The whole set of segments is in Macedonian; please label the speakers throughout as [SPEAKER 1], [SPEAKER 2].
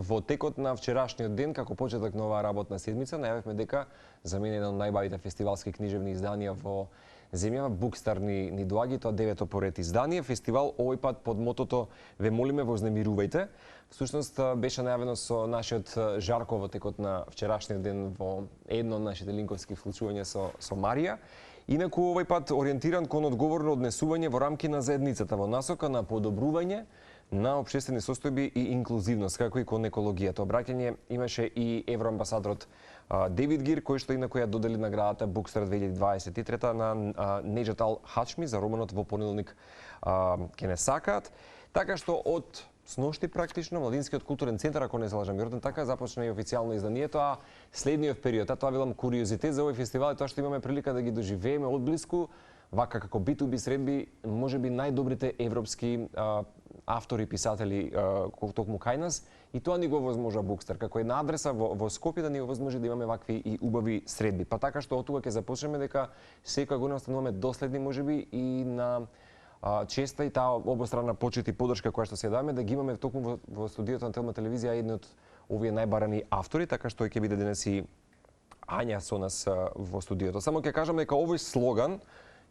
[SPEAKER 1] Во текот на вчерашниот ден, како почеток на оваа работна седмица, најавивме дека за мене еден од најбавите фестивалски книжевни изданија во земјава, Букстар ни доаѓа, тоа 9-то поред издание. Фестивал овој пат под мотото "Ве молиме, вознемирувајте". Всушност беше најавено со нашиот Жарко во текот на вчерашниот ден во едно од нашите линковски вклучувања со Марија. Инаку овој пат ориентиран кон одговорно однесување во рамки на заедницата, во насока на подобрување на општествени состојби и инклузивност, како и кон екологијата. Обраќање имаше и евроамбасадорот Девид Гир, кој што инаку ја додели наградата Букстар 2023 на Неџат Ал Хачми за романот "Во понеделник ќе не сакаат". Така што од сношти практично Младинскиот културен центар, ако не се лажам, Јордан, така започна и официјално изданието, а следниот период, тоа велам куриозитет за овој фестивал е тоа што имаме прилика да ги доживееме одблиску, вака како B2B средби, можеби најдобрите европски автори, писатели токму кај нас, и тоа ни го возможува Букстар, како една адреса во Скопје да ни го возможи да имаме вакви и убави средби. Па така што од тука ќе започнеме дека секоја година остануваме доследни можеби и на честа и таа обострана почит и поддршка која што се даваме да ги имаме токму во студиото на Телма телевизија едни од овие најбарани автори, така што ќе биде денес и Ања со нас во студиото. Само ќе кажам дека овој слоган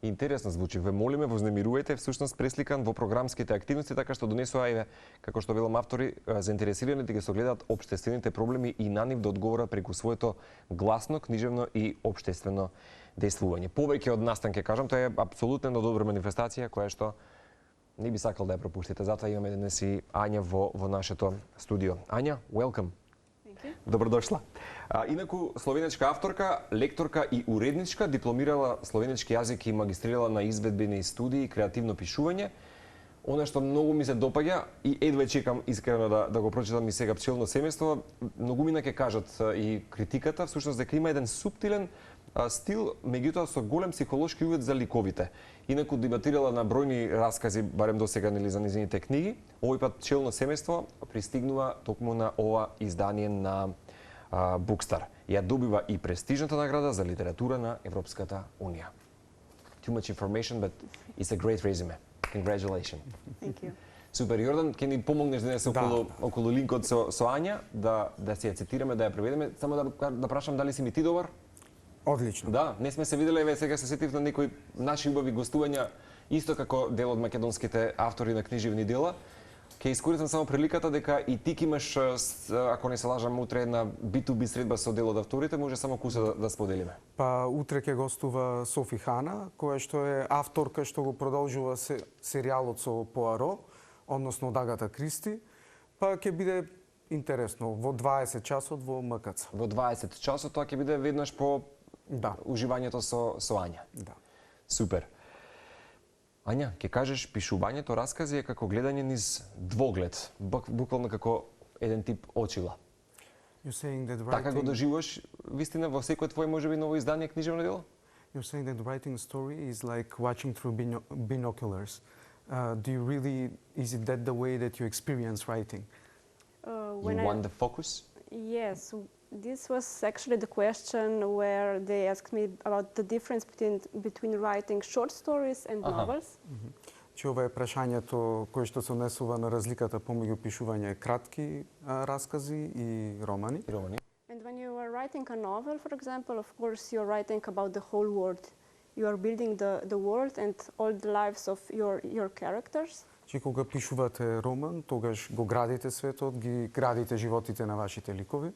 [SPEAKER 1] интересно звучи. "Ве молиме, вознемирувајте", всушност пресликан во програмските активности, така што донесува, еве, како што велам, автори заинтересирани да ги согледаат општествените проблеми и на нив да одговорат преку своето гласно, книжевно и општествено дејствување. Повеќе од настан ќе кажам, тоа е апсолутно добра манифестација која што не би сакал да ја пропуштите. Затоа имаме денес и Ања во нашето студио. Ања, welcome. Добродошла. Инаку, словенечка авторка, лекторка и уредничка, дипломирала словенечки јазик и магистрирала на изведбени студии и креативно пишување. Она што многу ми се допаѓа и едва чекам искрено да го прочитам и сега пчелно семејство, многумина ќе кажат и критиката, всушност дека има еден суптилен стил, меѓутоа со голем психолошки увид за ликовите. Инаку дебатирала на бројни раскази, барем досега нели за незините книги, овој пат пчелно семејство пристигнува токму на ова издание на Букстар. Ја добива и престижната награда за литература на Европската Унија. Too much information, but it's a great resume. Congratulations.
[SPEAKER 2] Thank you.
[SPEAKER 1] Супер, Јордан, ќе ни помогнеш денес околу линкот со Ања, да се ја цитираме, да ја преведеме. Само да прашам дали си ми ти добар?
[SPEAKER 3] Одлично.
[SPEAKER 1] Да, не сме се виделе, еве сега се сетив на некои наши убави гостувања, исто како дел од македонските автори на книжевни дела. Ќе искористам само приликата дека и ти ќе имаш, ако не се лажам, утре една B2B средба со дел од авторите, може само куса да споделиме.
[SPEAKER 3] Па утре ќе гостува Софи Хана, која што е авторка што го продолжува серијалот со Поаро, односно од Агата Кристи. Па ќе биде интересно во 20 часот во МКЦ.
[SPEAKER 1] Во 20 часот тоа ќе биде веднаш по уживањето со Ања.
[SPEAKER 3] Да.
[SPEAKER 1] Супер. Ања, ќе кажеш пишувањето раскази е како гледање низ двоглед, буквално како еден тип очила. Така го доживуваш вистина во секој твој можеби ново издание книжевно дело?
[SPEAKER 3] You're saying that writing a story is like watching through binoculars. Is it that the way that you experience writing?
[SPEAKER 1] You want the focus?
[SPEAKER 2] Yes, this was actually the question where they asked me about the difference between writing short stories and novels.
[SPEAKER 3] Че ова е прашањето кое што се однесува на разликата помеѓу пишување кратки раскази и романи.
[SPEAKER 2] And when you are writing a novel, for example, of course you are writing about the whole world. You are building the world and all the lives of your characters.
[SPEAKER 3] Че кога пишувате роман, тогаш го градите светот, ги градите животите на вашите ликови.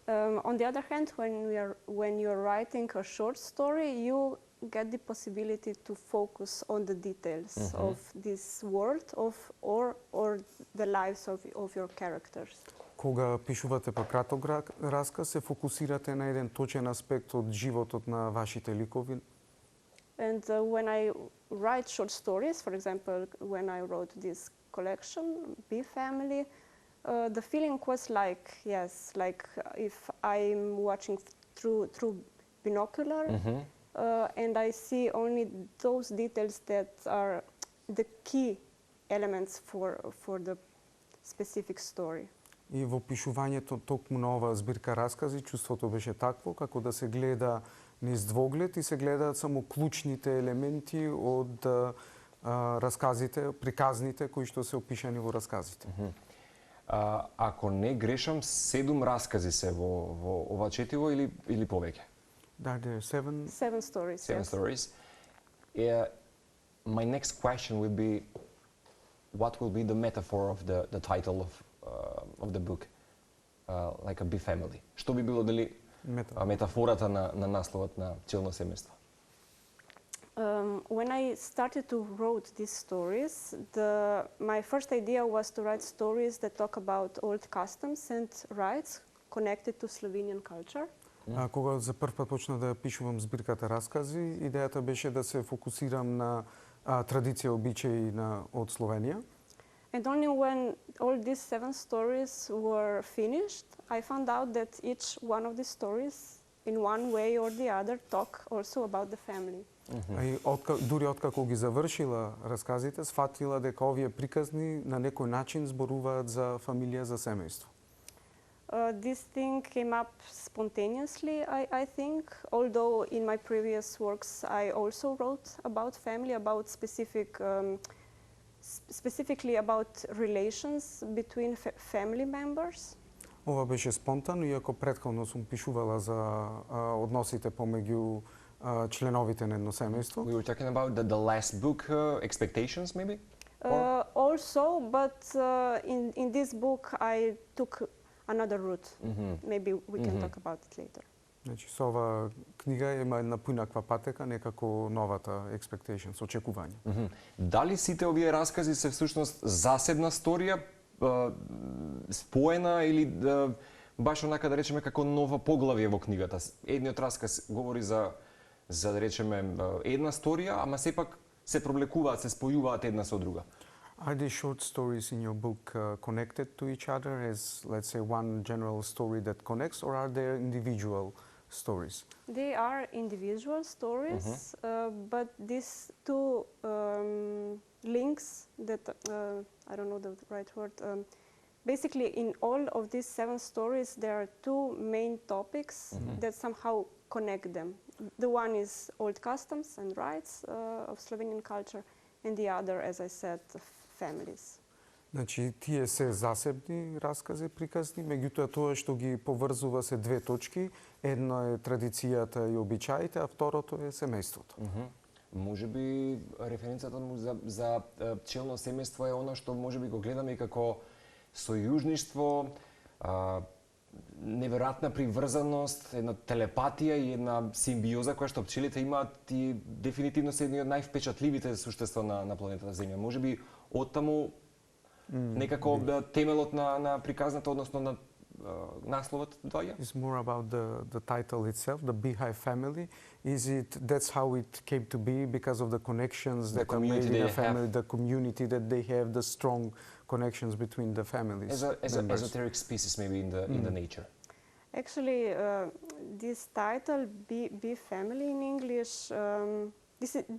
[SPEAKER 2] On the other hand, when you are writing a short story, you get the possibility to focus on the details of this world or the lives of your characters.
[SPEAKER 3] Кога пишувате па краток расказ, се фокусирате на еден точен аспект од животот на вашите ликови.
[SPEAKER 2] And when I write short stories, for example, when I wrote this collection, Bee Family, the feeling was like, like if I'm watching through binocular, and I see only those details that are the key elements for the specific story.
[SPEAKER 3] И во пишувањето токму на оваа збирка раскази, чувството беше такво, како да се гледа низ двоглед и се гледаат само клучните елементи од расказите, приказните кои што се опишани во расказите.
[SPEAKER 1] Ако не грешам, 7 раскази се во ова четиво или повеќе?
[SPEAKER 3] There are seven.
[SPEAKER 2] 7 stories.
[SPEAKER 1] Seven
[SPEAKER 2] Yes.
[SPEAKER 1] stories. My next question would be, what will be the metaphor of the title of the book? Like a big family. Што би било дали метафората на насловот на челно семејство?
[SPEAKER 2] When I started to write these stories, my first idea was to write stories that talk about old customs and rites connected to Slovenian culture.
[SPEAKER 3] Кога за прв пат почна да пишувам збирката раскази, идејата беше да се фокусирам на традиција обичаи од Словенија.
[SPEAKER 2] And only when all these 7 stories were finished, I found out that each one of these stories, in one way or the other, talk also about the family.
[SPEAKER 3] И дури откако ги завршила расказите, сфатила дека овие приказни на некој начин зборуваат за фамилија, за семејство.
[SPEAKER 2] This thing came up spontaneously, I think, although in my previous works I also wrote about family, about specifically about relations between family members.
[SPEAKER 3] Ова беше спонтано, иако претходно сум пишувала за односите помеѓу членовите на едно семејство.
[SPEAKER 1] We were talking about the last book, Expectations, maybe?
[SPEAKER 2] Also, but in this book I took another route. Maybe we can talk about it later.
[SPEAKER 3] Значи, со ова книга има една поинаква патека, некако новата Expectations, очекување.
[SPEAKER 1] Дали сите овие раскази се всушност засебна сторија, споена или баш онака да речеме како нова поглавје во книгата? Едниот расказ говори за да речеме една сторија, ама сепак се провлекуваат, се спојуваат една со друга.
[SPEAKER 3] Are the short stories in your book connected to each other as, let's say, one general story that connects, or are they individual stories?
[SPEAKER 2] They are individual stories, but these two links that, I don't know the right word, basically in all of these 7 stories there are 2 main topics that somehow connect them. The one is old customs and rites of Slovenian culture, and the other, as I said, families.
[SPEAKER 3] Значи, тие се засебни раскази, приказни, меѓутоа тоа што ги поврзува се 2 точки. Едно е традицијата и обичаите, а второто е семејството.
[SPEAKER 1] Може би референцата му за челно семејство е она што може би го гледаме и како сојужништво, неверојатна приврзаност, една телепатија и една симбиоза која што пчелите имаат и дефинитивно се едни од највпечатливите суштества на планетата Земја. Може би оттаму некако темелот на приказната, односно на насловот доаѓа?
[SPEAKER 3] It's more about the title itself, the Beehive family. Is it that's how it came to be because of the connections that are made in a family, the community that they have, the strong connections between the families?
[SPEAKER 1] As an esoteric species, maybe in the nature.
[SPEAKER 2] Actually, this title, Bee Family in English,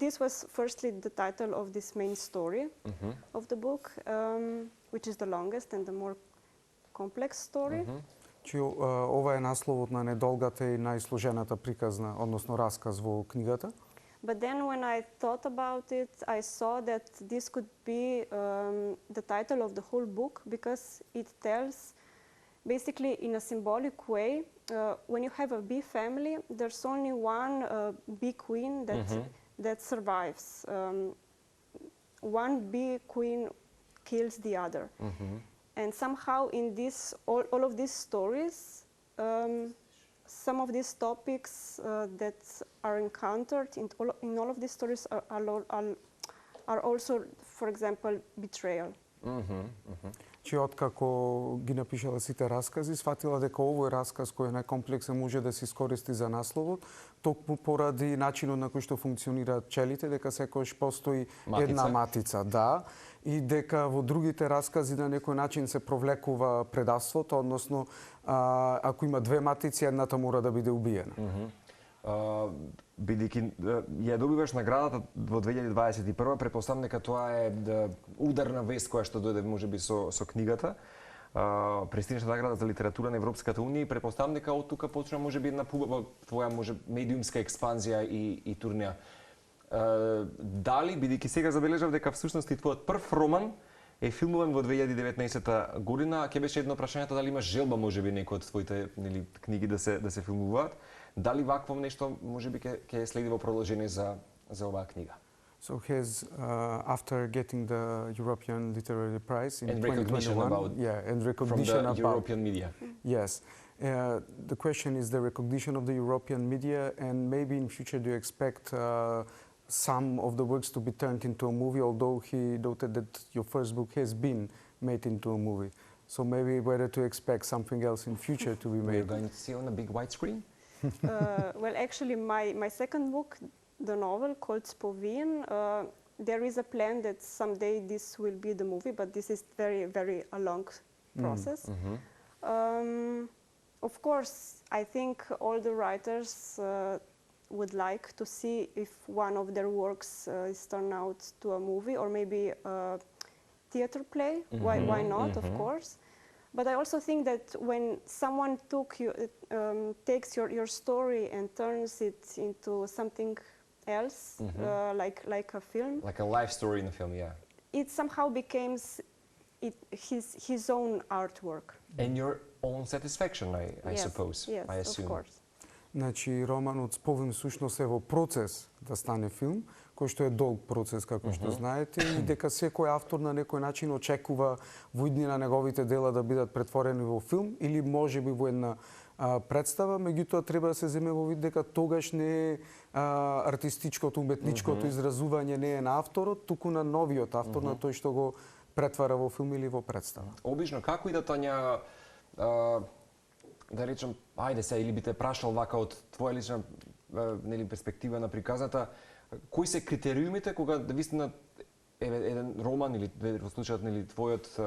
[SPEAKER 2] this was firstly the title of this main story of the book, which is the longest and the more complex story.
[SPEAKER 3] Ова е насловот на недолгата и најсложената приказна, односно расказ во книгата.
[SPEAKER 2] But then when I thought about it, I saw that this could be the title of the whole book, because it tells, basically in a symbolic way, when you have a bee family, there's only one bee queen that survives. One bee queen kills the other. And somehow in this, all of these stories, some of these topics that are encountered in all of these stories are also, for example, betrayal.
[SPEAKER 3] Че откако ги напишала сите раскази, сфатила дека овој расказ кој е најкомплексен може да се искористи за насловот, токму поради начинот на кој што функционираат пчелите, дека секојаш постои една матица, да, и дека во другите раскази на некој начин се провлекува предавството, односно ако има 2 матици, едната мора да биде убиена.
[SPEAKER 1] Бидејќи ја добиваш наградата во 2021, претпоставам дека тоа е ударна вест која што дојде можеби со книгата. Престижната награда за литература на Европската унија, и претпоставам дека од тука почна можеби една твоја медиумска експанзија и турнеја. Дали, бидејќи сега забележав дека всушност и твојот прв роман е филмуван во 2019 година. Ќе беше едно прашањето дали имаш желба можеби некој од твоите книги да се филмуваат. Дали вакво нешто можеби ќе следи во продолжение за оваа книга?
[SPEAKER 3] So after getting the European Literary Prize in
[SPEAKER 1] And recognition
[SPEAKER 3] 2021,
[SPEAKER 1] about
[SPEAKER 3] and recognition
[SPEAKER 1] from the European media.
[SPEAKER 3] Yes. The question is the recognition of the European media, and maybe in future do you expect some of the works to be turned into a movie, although he noted that your first book has been made into a movie. So maybe whether to expect something else in future to be made.
[SPEAKER 1] We're going to see on a big white screen?
[SPEAKER 2] Well, actually, my second book, the novel called Spovin, there is a plan that someday this will be the movie, but this is very, very a long process. Of course, I think all the writers would like to see if one of their works is turned out to a movie or maybe a theater play. Why not, of course. But I also think that when someone takes your story and turns it into something else, like a film.
[SPEAKER 1] Like a life story in a film, yeah.
[SPEAKER 2] It somehow becomes his own artwork.
[SPEAKER 1] And your own satisfaction, I suppose,
[SPEAKER 2] yes,
[SPEAKER 1] I assume.
[SPEAKER 2] Of course.
[SPEAKER 3] Значи, романот Сповин всушност е во процес да стане филм, кој што е долг процес, како што знаете, и дека секој автор на некој начин очекува во иднина неговите дела да бидат претворени во филм или можеби во една представа, меѓутоа треба да се земе во вид дека тогаш не е артистичкото, уметничкото изразување не е на авторот, туку на новиот автор, на тој што го претвара во филм или во представа.
[SPEAKER 1] Обично, како и да Тања, да речем, ајде се, или би те прашал вака од твоја лична перспектива на приказната, кои се критериумите кога вистина еден роман или во случајот твојот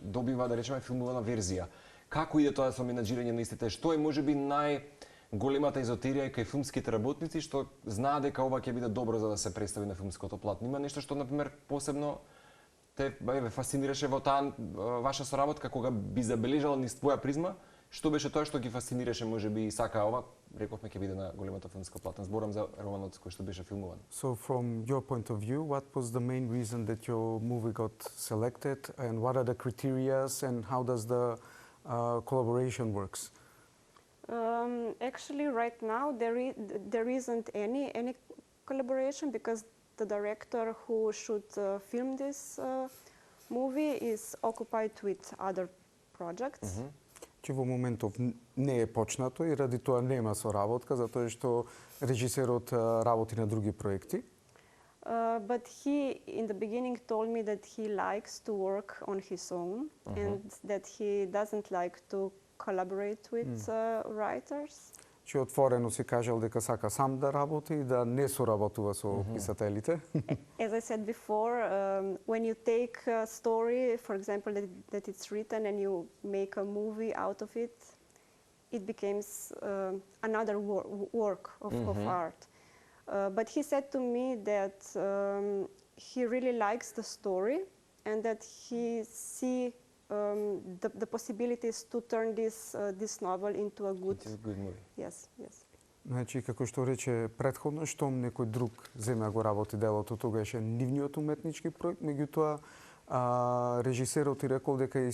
[SPEAKER 1] добива, да речеме, филмувана верзија? Како иде тоа со менаџирање на истите? Што е можеби најголемата изотерија кај филмските работници што знаат дека ова ќе биде добро за да се представи на филмското платно? Има нешто што, например, посебно те фасцинираше во таа ваша соработка кога би забележала низ твоја призма? Што беше тоа што ги фасцинираше, можеби и сака ова, рековме ќе биде на големата филмска платна. Зборам за романот кој што беше филмуван.
[SPEAKER 3] So from your point of view, what was the main reason that your movie got selected, and what are the criteria, and how does the collaboration works?
[SPEAKER 2] Actually, right now there isn't any collaboration because the director who should film this movie is occupied with other projects.
[SPEAKER 3] Че во моментов не е почнато и ради тоа нема соработка, затоа што режисерот работи на други проекти.
[SPEAKER 2] But he, in the beginning, told me that he likes to work on his own and that he doesn't like to collaborate with writers.
[SPEAKER 3] Че отворено си кажал дека сака сам да работи и да не соработува со писателите.
[SPEAKER 2] As I said before, when you take a story, for example, that it's written and you make a movie out of it, it becomes another work of art. But he said to me that he really likes the story and that he sees the possibilities to turn this novel into a good
[SPEAKER 1] movie.
[SPEAKER 2] Yes.
[SPEAKER 3] Значи, како што рече претходно, штом некој друг земе го работи делото, тогаш е нивниот уметнички проект, меѓутоа режисерот и рекол дека и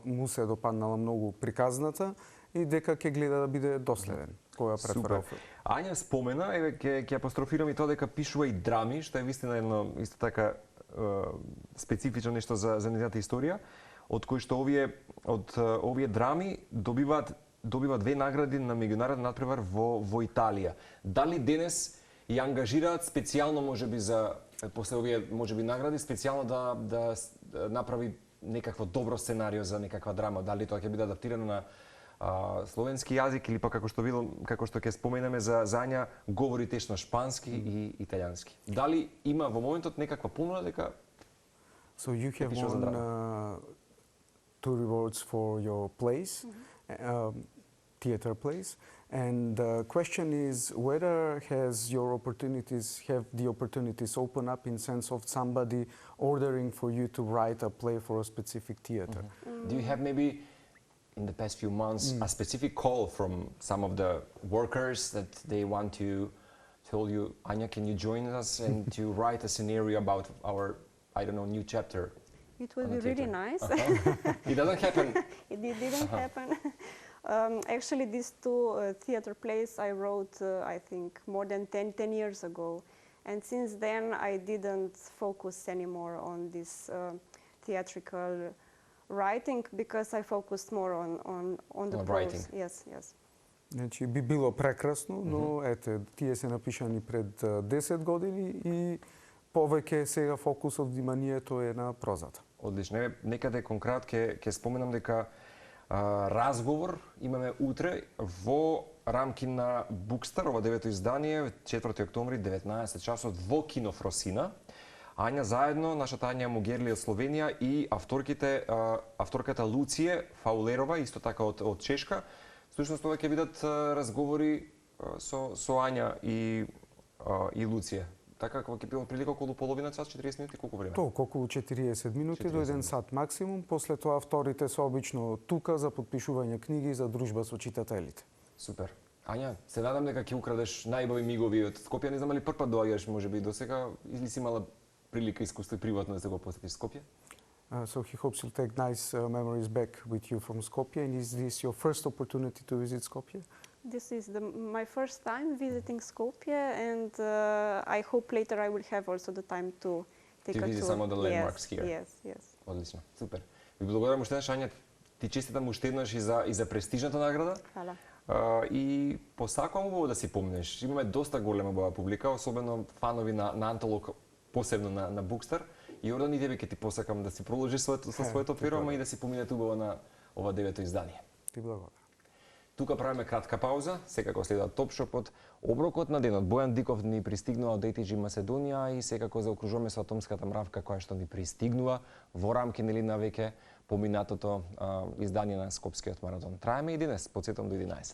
[SPEAKER 3] му се допаднала многу приказната и дека ќе гледа да биде доследен кога претвора.
[SPEAKER 1] Ања спомена, ќе апострофирам и тоа дека пишува и драми, што е вистина едно исто така специфично нешто за незината историја, од кои што овие драми добиваат 2 награди на меѓународен надпревар во Италија. Дали денес ја ангажираат специјално можеби за после овие можеби награди специјално да направи некакво добро сценарио за некаква драма? Дали тоа ќе биде адаптирано на словенски јазик или па како што ќе споменеме за Ања говори тешно шпански и италијански? Дали има во моментот некаква понуда дека
[SPEAKER 3] So you have won 2 rewards for your plays, theater plays, and the question is whether have the opportunities open up in sense of somebody ordering for you to write a play for a specific theater.
[SPEAKER 1] Do you have maybe in the past few months a specific call from some of the workers that they want to tell you, Aњa, can you join us and to write a scenario about our, I don't know, new chapter?
[SPEAKER 2] It would be really nice.
[SPEAKER 1] It doesn't happen.
[SPEAKER 2] It didn't happen. Actually, these two theater plays I wrote, I think, more than 10 years ago. And since then, I didn't focus anymore on this theatrical writing because I focused more on the
[SPEAKER 1] writing.
[SPEAKER 2] prose. Yes, yes.
[SPEAKER 3] Значи би било прекрасно, но ете, тие се напишани пред 10 години и повеќе сега фокусот, вниманието е на прозата.
[SPEAKER 1] Одлично. Некаде конкрет ќе споменам дека разговор имаме утре во рамки на Букстар, ова 9-то издание, 4 октомври, 19 часот во кино Фросина. Ања заедно, нашата Ања Мугерли од Словенија и авторката Луција Фаулерова, исто така од Чешка. Всушност ова ќе бидат разговори со Ања и Луција. Така, кога ќе било прилика околу половина час, 40 минути, колку време?
[SPEAKER 3] Толку, околу 40 минути до 1 сат максимум. После тоа авторите се обично тука за подпишување книги и за дружба со читателите.
[SPEAKER 1] Супер. Ања, се надам дека ќе украдеш најбави мигови од Скопје. Не знам дали прв пат доаѓаш, можеби до сега, или си имала прилика искуство и приватно да се го посетиш Скопје?
[SPEAKER 3] So he hopes you'll take nice memories back with you from Skopje. And is this your first opportunity to visit Skopje?
[SPEAKER 2] This is my first time visiting Skopje, and I hope later I will have also the time to take a tour.
[SPEAKER 1] To visit some of the landmarks here.
[SPEAKER 2] Yes, yes.
[SPEAKER 1] Одлично, супер. Ви благодарам уште еднаш, Ања. Ти честитам уште еднаш и за престижната награда.
[SPEAKER 2] Хвала.
[SPEAKER 1] И посакувам убаво да си помнеш. Имаме доста голема бава публика, особено фанови на Антолог, посебно на Букстар. И Ордан и тебе ќе ти посакам да си продолжиш со своето перо, ама и да си поминете убаво на ова 9-то издание.
[SPEAKER 3] Ти благодарам.
[SPEAKER 1] Тука правиме кратка пауза, секако следа Топшопот, оброкот на денот. Бојан Диков ни пристигнува од ATG Македонија и секако заокружуваме со атомската мравка која што ни пристигнува во рамки на веќе поминатото издание на Скопскиот маратон. Траеме и денес, подсетам до 11.